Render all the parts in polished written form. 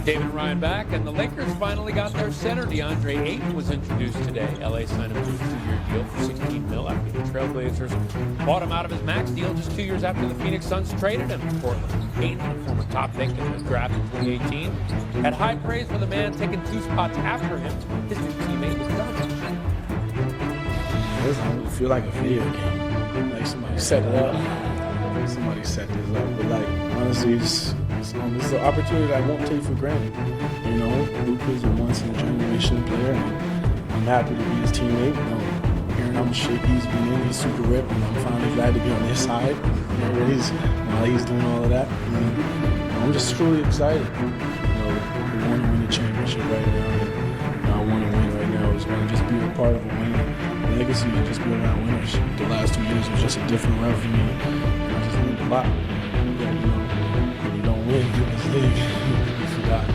David and Ryan back, and the Lakers finally got their center. DeAndre Ayton was introduced today. LA signed him to a 2-year deal for $16 million after the Trailblazers bought him out of his max deal just 2 years after the Phoenix Suns traded him to Portland. Ayton, the former top pick in the draft in 2018, had high praise for the man taking 2 spots after him. His new teammate was Doncic. I feel like a video game. Like somebody set it up. Somebody set this up. But like, honestly, this is an opportunity that I won't take for granted. You know, Luka's a once-in-a-generation player, and I'm happy to be his teammate. You know, hearing how much shape he's been in, he's super ripped, and I'm finally glad to be on his side. You know, while he's doing all of that. I'm just truly excited. You know, we want to win the championship right now. And I want to win right now. It's going to just be a part of a win. Legacy to just be around winners. The last 2 years was just a different run for me. I just learned a lot. Yeah, you know, when you don't win in this league, you forgot.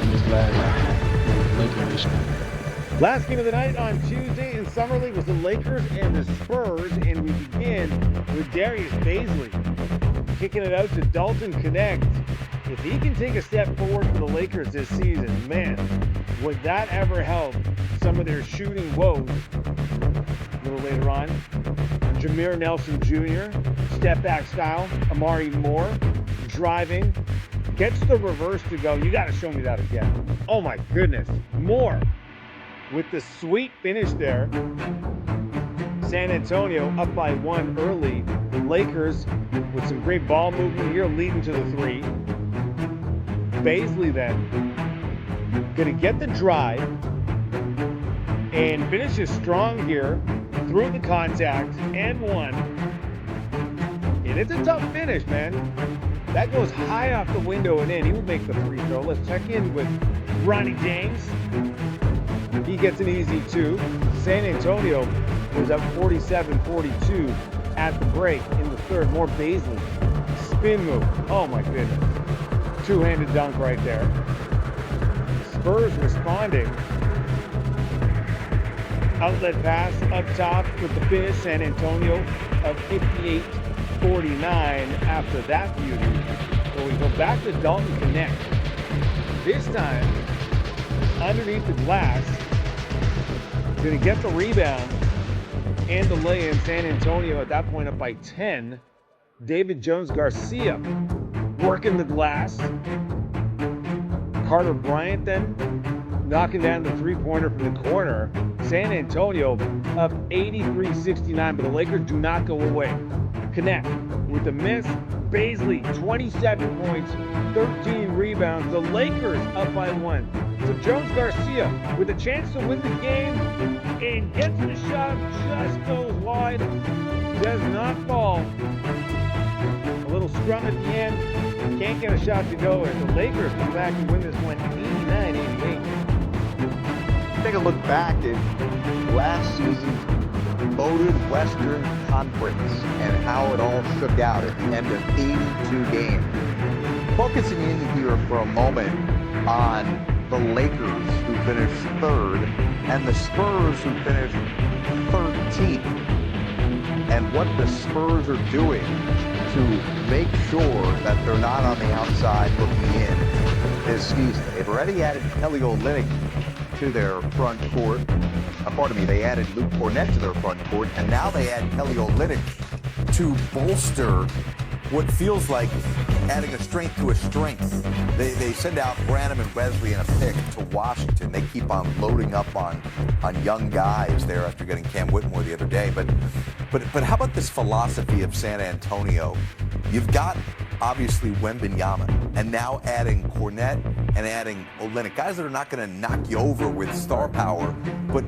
I'm just glad Lakers this year. Last game of the night on Tuesday in Summer League was the Lakers and the Spurs, and we begin with Darius Bazley kicking it out to Dalton Connect. If he can take a step forward for the Lakers this season, man, would that ever help some of their shooting woes? A little later on, Jameer Nelson Jr., step back style, Amari Moore, driving, gets the reverse to go. You got to show me that again. Oh my goodness, Moore with the sweet finish there. San Antonio up by 1 early. Lakers with some great ball movement here, leading to the 3. Bazley then going to get the drive and finishes strong here through the contact and 1. And it's a tough finish, man. That goes high off the window and in. He will make the free throw. Let's check in with Ronnie James. He gets an easy 2. San Antonio was up 47-42 at the break in the third. More Bazley. Spin move. Oh my goodness. Two-handed dunk right there. Spurs responding. Outlet pass up top with the finish. San Antonio of 58-49 after that beauty. So we go back to Dalton Connect. This time, underneath the glass. Going to get the rebound and the lay-in. San Antonio at that point up by 10. David Jones-Garcia working the glass. Carter Bryant then knocking down the three-pointer from the corner. San Antonio up 83-69, but the Lakers do not go away. Connect with the miss. Bazley, 27 points, 13 rebounds. The Lakers up by 1. So Jones-Garcia with a chance to win the game and gets the shot, just goes wide, does not fall. A little scrum at the end, can't get a shot to go, and the Lakers come back and win this one 89-88. Take a look back at last season's voted Western Conference and how it all shook out at the end of 82 games. Focusing in here for a moment on the Lakers, who finished 3rd, and the Spurs, who finished 13th, and what the Spurs are doing to make sure that they're not on the outside looking in this season. They've already added Kelly Olynyk to their front court. They added Luke Kornet to their front court, and now they add Kelly Olynyk to bolster what feels like adding a strength to a strength. They send out Branham and Wesley in a pick to Washington. They keep on loading up on young guys there after getting Cam Whitmore the other day. But how about this philosophy of San Antonio? You've got obviously Wembanyama, and now adding Kornet and adding Olynyk, guys that are not going to knock you over with star power, but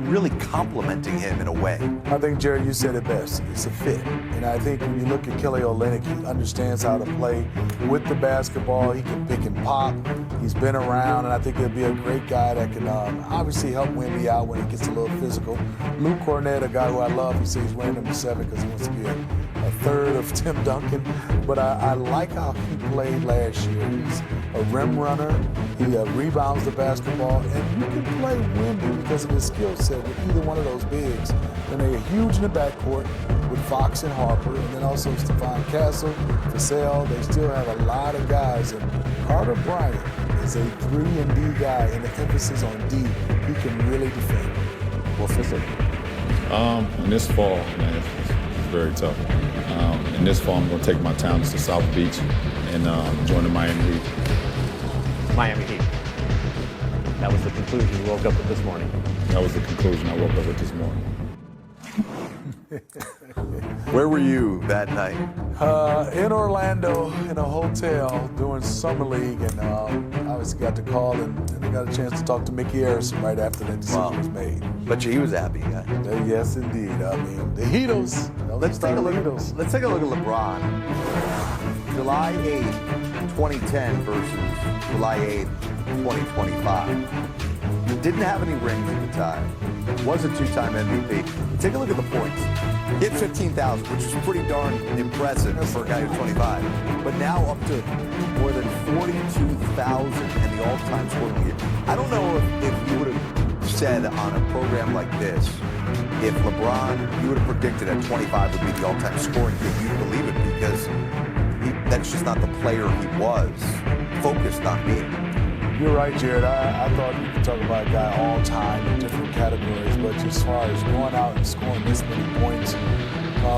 really complimenting him in a way. I think, Jerry, you said it best. It's a fit. And I think when you look at Kelly Olynyk, he understands how to play with the basketball. He can pick and pop. He's been around, and I think he'll be a great guy that can obviously help Wemby out when he gets a little physical. Luke Kornet, a guy who I love, he says he's wearing number 7 because he wants to be a third of Tim Duncan. But I like how he played last year. a rim runner. He rebounds the basketball, and you can play Wemby because of his skill set with either one of those bigs. And they're huge in the backcourt with Fox and Harper, and then also Stephon Castle, Vassell. They still have a lot of guys, and Carter Bryant is a 3 and D guy, and the emphasis on D. He can really defend. What's this? In this fall, man, it's very tough. In this fall, I'm going to take my talents to South Beach and join the Miami Heat. Miami Heat. That was the conclusion you woke up with this morning. That was the conclusion I woke up with this morning. Where were you that night? In Orlando, in a hotel, doing summer league, and obviously got the call, and I got a chance to talk to Mickey Harrison right after that decision was made. Bet you he was happy, yeah. Yes, indeed. I mean, the Heatles. Let's take a look at LeBron. July 8th, 2010 versus July 8th, 2025. Didn't have any rings at the time. Was a 2-time MVP. Take a look at the points. Hit 15,000, which is pretty darn impressive for a guy who's 25. But now up to more than 42,000 and the all-time scoring leader. I don't know if you would have said on a program like this, if LeBron, you would have predicted at 25 would be the all-time scoring leader, you'd believe it because that's just not the player he was. Focused on being. You're right, Jared. I thought you could talk about a guy all time in different categories, but as far as going out and scoring this many points,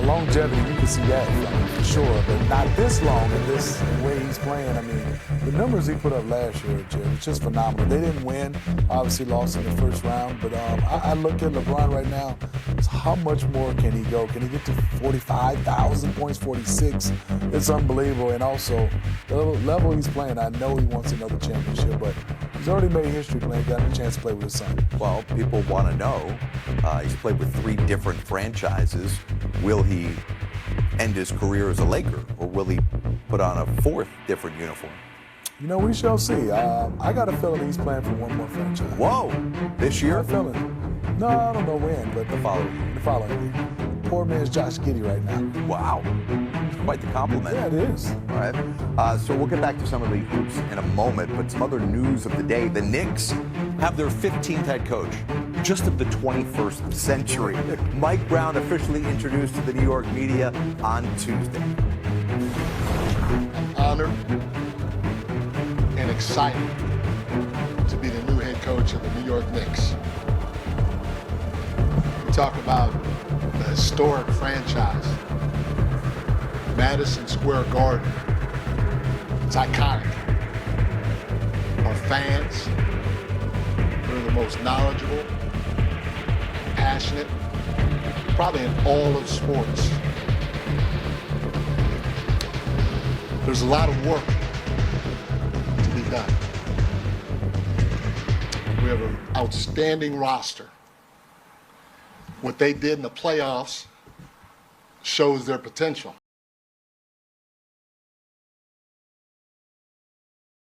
longevity, you can see that for sure, but not this long in this way he's playing. I mean, the numbers he put up last year, Jared, it's just phenomenal. They didn't win, obviously lost in the first round, but I look at LeBron right now, how much more can he go? Can he get to 45,000 points, 46? It's unbelievable, and also the level he's playing, I know he wants another championship, but he's already made history playing, got a chance to play with his son. Well, people want to know, he's played with 3 different franchises. Will he end his career as a Laker, or will he put on a 4th different uniform? You know, we shall see. I got a feeling he's playing for one more franchise. Whoa! This year? I feel it. No, I don't know when, but the following year. Poor man's Josh Giddey right now. Wow. Quite the compliment. Yeah, it is. All right. So we'll get back to some of the hoops in a moment, but some other news of the day. The Knicks have their 15th head coach, just of the 21st century. Mike Brown officially introduced to the New York media on Tuesday. Honored and excited to be the new head coach of the New York Knicks. We talk about the historic franchise, Madison Square Garden. It's iconic. Our fans, they're the most knowledgeable, passionate, probably in all of sports. There's a lot of work to be done. We have an outstanding roster. What they did in the playoffs shows their potential.